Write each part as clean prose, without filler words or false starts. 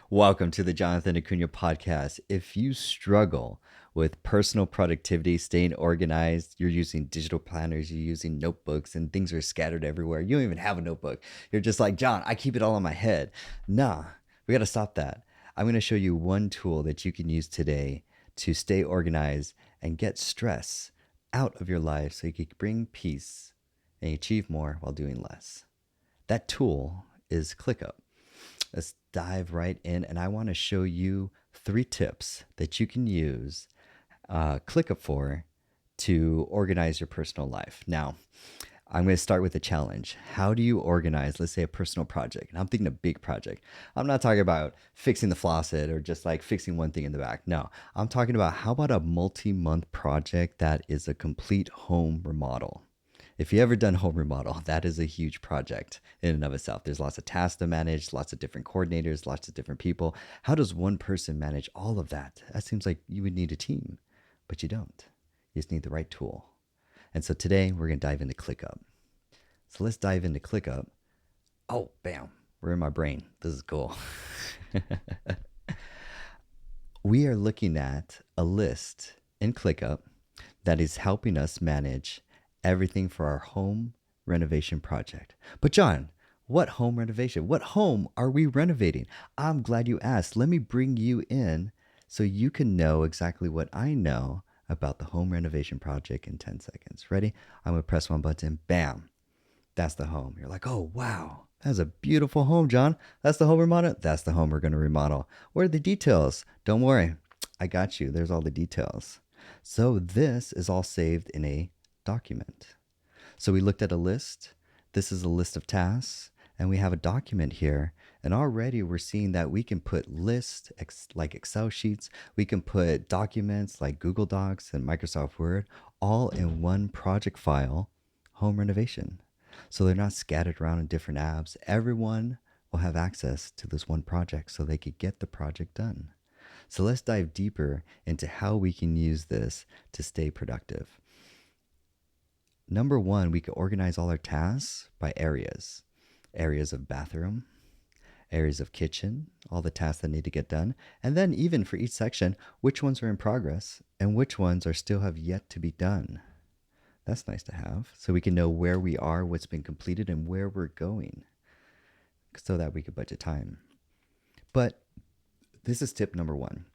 Welcome to the Jonathan Acuna podcast. If you struggle with personal productivity, staying organized, you're using digital planners, you're using notebooks, and things are scattered everywhere. You don't even have a notebook. You're just like, John, I keep it all in my head. Nah, we got to stop that. I'm going to show you one tool that you can use today to stay organized and get stress out of your life so you can bring peace and achieve more while doing less. That tool is ClickUp. Let's dive right in, and I want to show you 3 tips that you can use ClickUp for to organize your personal life. Now, I'm going to start with a challenge. How do you organize, let's say, a personal project? And I'm thinking a big project. I'm not talking about fixing the faucet or just like fixing one thing in the back. No, I'm talking about how about a multi-month project that is a complete home remodel? If you ever done home remodel, that is a huge project in and of itself. There's lots of tasks to manage, lots of different coordinators, lots of different people. How does one person manage all of that? That seems like you would need a team, but you don't. You just need the right tool. And so today we're going to dive into ClickUp. So let's dive into ClickUp. Oh, bam, we're in my brain. This is cool. We are looking at a list in ClickUp that is helping us manage everything for our home renovation project. But John, what home renovation? What home are we renovating? I'm glad you asked. Let me bring you in so you can know exactly what I know about the home renovation project in 10 seconds. Ready? I'm going to press one button. Bam. That's the home. You're like, oh, wow. That's a beautiful home, John. That's the home remodel. That's the home we're going to remodel. What are the details? Don't worry. I got you. There's all the details. So this is all saved in a document. So we looked at a list. This is a list of tasks, and we have a document here. And already we're seeing that we can put lists like Excel sheets. We can put documents like Google Docs and Microsoft Word all in one project file, home renovation. So they're not scattered around in different apps. Everyone will have access to this one project so they could get the project done. So let's dive deeper into how we can use this to stay productive. Number one, we could organize all our tasks by areas. Areas of bathroom, areas of kitchen, all the tasks that need to get done. And then even for each section, which ones are in progress and which ones are still have yet to be done. That's nice to have. So we can know where we are, what's been completed, and where we're going so that we could budget time. But this is tip number one.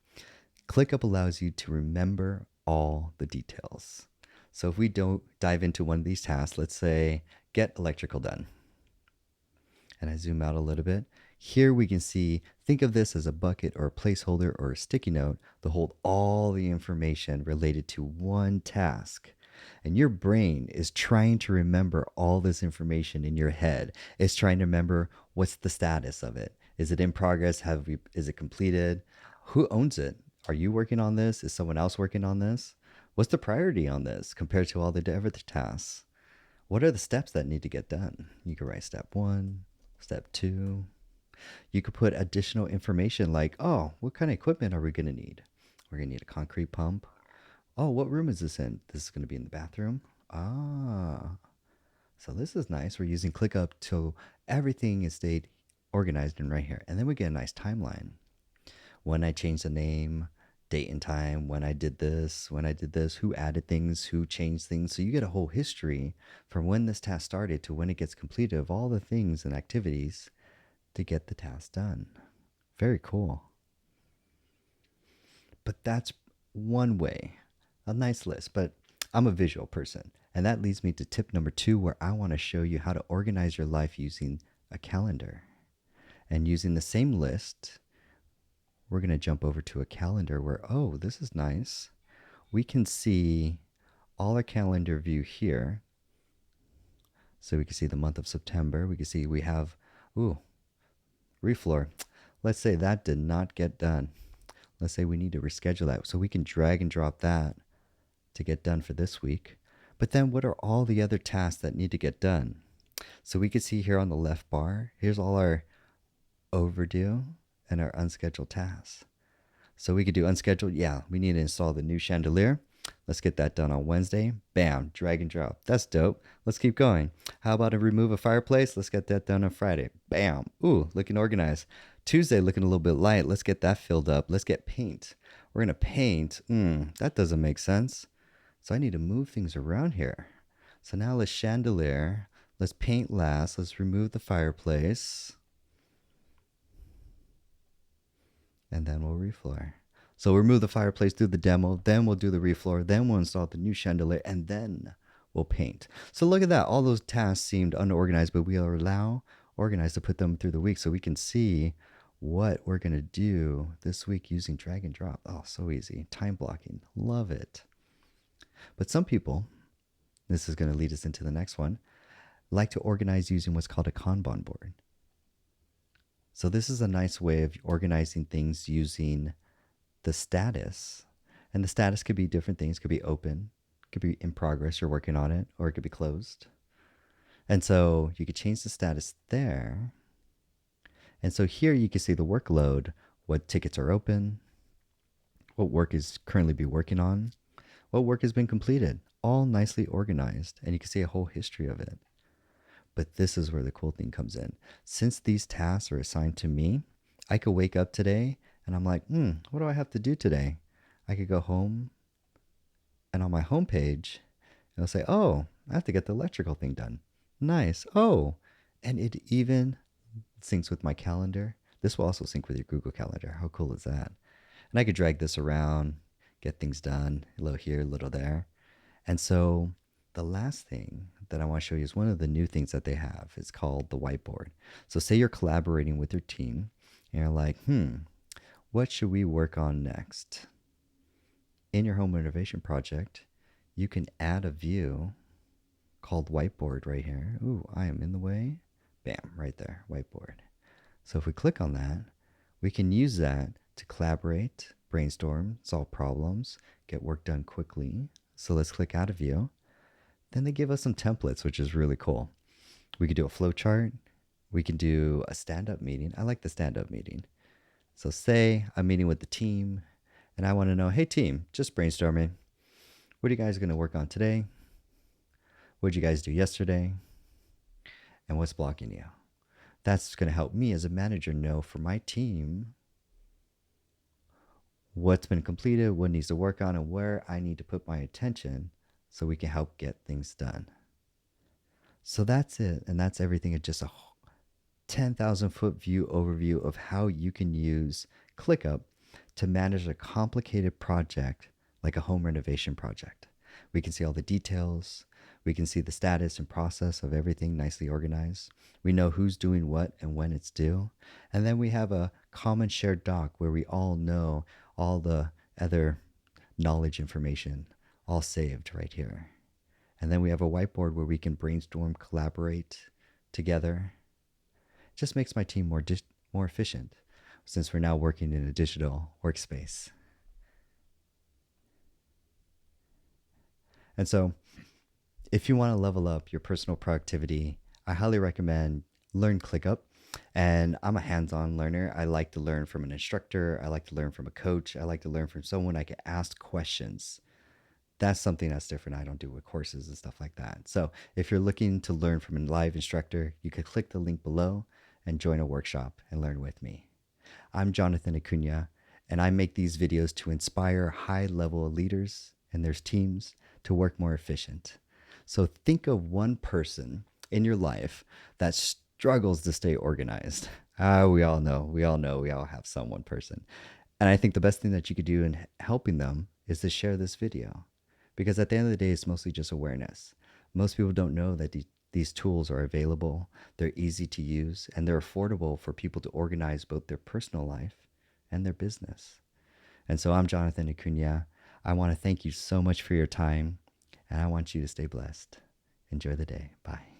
ClickUp allows you to remember all the details. So if we don't dive into one of these tasks, let's say get electrical done. And I zoom out a little bit. Here we can see, think of this as a bucket or a placeholder or a sticky note to hold all the information related to one task. And your brain is trying to remember all this information in your head. It's trying to remember what's the status of it. Is it in progress? Is it completed? Who owns it? Are you working on this? Is someone else working on this? What's the priority on this compared to all the other tasks? What are the steps that need to get done? You could write step 1, step 2. You could put additional information like, oh, what kind of equipment are we going to need? We're going to need a concrete pump. Oh, what room is this in? This is going to be in the bathroom. Ah, so this is nice. We're using ClickUp till everything is stayed organized and right here. And then we get a nice timeline. When I changed the name, date and time, when I did this, who added things, who changed things. So you get a whole history from when this task started to when it gets completed of all the things and activities to get the task done. Very cool. But that's one way, a nice list, but I'm a visual person. And that leads me to tip number 2, where I want to show you how to organize your life using a calendar. And using the same list, we're going to jump over to a calendar where, oh, this is nice. We can see all our calendar view here. So we can see the month of September. We can see we have, refloor. Let's say that did not get done. Let's say we need to reschedule that. So we can drag and drop that to get done for this week. But then what are all the other tasks that need to get done? So we can see here on the left bar, here's all our overdue and our unscheduled tasks. So we could do unscheduled. Yeah, we need to install the new chandelier. Let's get that done on Wednesday. Bam, drag and drop. That's dope. Let's keep going. How about remove a fireplace? Let's get that done on Friday. Bam. Ooh, looking organized. Tuesday looking a little bit light. Let's get that filled up. Let's get paint. We're going to paint. That doesn't make sense. So I need to move things around here. So now let's chandelier. Let's paint last. Let's remove the fireplace. And then we'll refloor. So we'll remove the fireplace, do the demo, then we'll do the refloor, then we'll install the new chandelier, and then we'll paint. So look at that. All those tasks seemed unorganized, but we'll allow organized to put them through the week so we can see what we're going to do this week using drag and drop. Oh, so easy. Time blocking. Love it. But some people, this is going to lead us into the next one, like to organize using what's called a Kanban board. So this is a nice way of organizing things using the status. And the status could be different things. It could be open, it could be in progress, you're working on it, or it could be closed. And so you could change the status there. And so here you can see the workload, what tickets are open, what work is currently be working on, what work has been completed, all nicely organized. And you can see a whole history of it. But this is where the cool thing comes in. Since these tasks are assigned to me, I could wake up today and I'm like, what do I have to do today? I could go home and on my homepage, it'll say, oh, I have to get the electrical thing done. Nice. Oh, and it even syncs with my calendar. This will also sync with your Google Calendar. How cool is that? And I could drag this around, get things done, a little here, a little there. And so the last thing that I want to show you is one of the new things that they have. It's called the whiteboard. So say you're collaborating with your team and you're like, what should we work on next? In your home renovation project, you can add a view called whiteboard right here. Ooh, I am in the way. Bam, right there, whiteboard. So if we click on that, we can use that to collaborate, brainstorm, solve problems, get work done quickly. So let's click out of view. Then they give us some templates, which is really cool. We could do a flow chart. We can do a stand-up meeting. I like the stand-up meeting. So say I'm meeting with the team and I want to know, hey team, just brainstorming. What are you guys going to work on today? What did you guys do yesterday? And what's blocking you? That's going to help me as a manager know for my team what's been completed, what needs to work on, and where I need to put my attention so we can help get things done. So that's it. And that's everything in just a 10,000 foot view overview of how you can use ClickUp to manage a complicated project like a home renovation project. We can see all the details. We can see the status and process of everything nicely organized. We know who's doing what and when it's due. And then we have a common shared doc where we all know all the other knowledge information all saved right here. And then we have a whiteboard where we can brainstorm, collaborate together. It just makes my team more efficient since we're now working in a digital workspace. And so if you want to level up your personal productivity, I highly recommend learn ClickUp. And I'm a hands-on learner. I like to learn from an instructor. I like to learn from a coach. I like to learn from someone I can ask questions. That's something that's different. I don't do with courses and stuff like that. So if you're looking to learn from a live instructor, you could click the link below and join a workshop and learn with me. I'm Jonathan Acuna, and I make these videos to inspire high-level leaders and their teams to work more efficient. So think of one person in your life that struggles to stay organized. We all know, we all have some one person. And I think the best thing that you could do in helping them is to share this video. Because at the end of the day, it's mostly just awareness. Most people don't know that these tools are available, they're easy to use, and they're affordable for people to organize both their personal life and their business. And so I'm Jonathan Acuna. I want to thank you so much for your time, and I want you to stay blessed. Enjoy the day. Bye.